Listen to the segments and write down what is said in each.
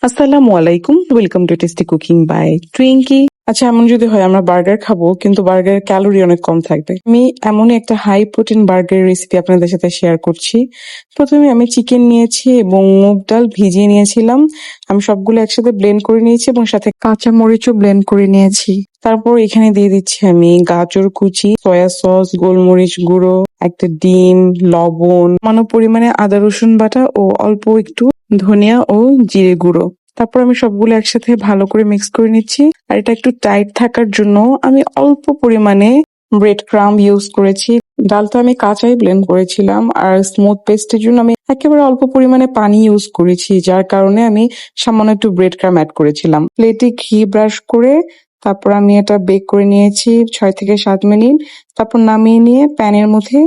আসসালামু আলাইকুম, welcome to tasty cooking by Twinkie. আচ্ছা, এমন যদি হয় আমরা বার্গার খাবো কিন্তু বার্গারের ক্যালোরি অনেক কম থাকবে, আমি এমনই একটা হাই প্রোটিন বার্গারের রেসিপি আপনাদের সাথে শেয়ার করছি। প্রথমে আমি চিকেন নিয়েছি এবং মুগ ডাল ভিজিয়ে নিয়েছিলাম। আমি সবগুলো একসাথে ব্লেন্ড করে নিয়েছি এবং সাথে কাঁচা মরিচও ব্লেন্ড করে নিয়েছি। তারপর এখানে দিয়ে দিচ্ছি আমি গাজর কুচি, সয়া সস, গোলমরিচ গুঁড়ো, একটা ডিম, লবণ, সামান্য পরিমাণে আদা রসুন বাটা ও অল্প একটু ধনিয়া ও জিরে গুঁড়ো। তারপর আমি সবগুলো একসাথে ভালো করে মিক্স করে নিচ্ছি। আর এটা একটু টাইট থাকার জন্য আমি অল্প পরিমাণে ব্রেড ক্রাম্ব ইউজ করেছি। ডালটা আমি কাঁচাই ব্লেন্ড করেছিলাম আর স্মুথ পেস্টের জন্য আমি একেবারে অল্প পরিমাণে পানি ইউজ করেছি, যার কারণে আমি সামান্য একটু ব্রেড ক্রাম্ব অ্যাড করেছিলাম। প্লেটে ঘি ব্রাশ করে তারপর আমি এটা বেক করে নিয়েছি 6 থেকে 7 মিনিট। তারপর নামিয়ে নিয়ে প্যানের মধ্যে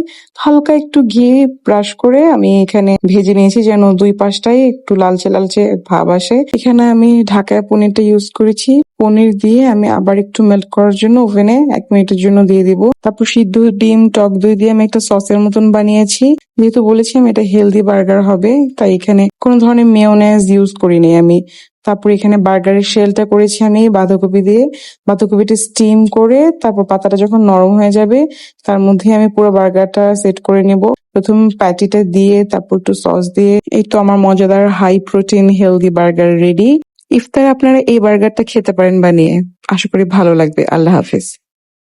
হালকা একটু ঘি ব্রাশ করে আমি এখানে ভেজে নিয়েছি যেন দুই পাশটাই একটু লালচে লালচে ভাব আসে। এখানে আমি ঢাকায় পনিরটা ইউজ করেছি। পনির দিয়ে আমি আবার একটু মেল্ট করার জন্য ওভেনে 1 মিনিটের জন্য দিয়ে দিব। তারপর সিদ্ধ ডিম, টক দই দিয়ে আমি একটা সসের মতন বানিয়েছি। যেহেতু বলেছি আমি এটা হেলদি বার্গার হবে, তাই এখানে কোনো ধরনের মেয়োনেজ ইউজ করিনি আমি। তারপর এখানে বার্গারের শেলটা করেছি আমি বাঁধাকপি দিয়ে। বাঁধাকপিটা স্টিম করে তারপর পাতাটা যখন নরম হয়ে যাবে তার মধ্যে আমি পুরো বার্গারটা সেট করে নেব। প্রথম প্যাটিটা দিয়ে তারপর একটু সস দিয়ে এই তো আমার মজাদার high protein healthy burger ready. ইফতারে আপনারা এই বার্গারটা খেতে পারেন বানিয়ে। আশা করি ভালো লাগবে। আল্লাহ হাফেজ।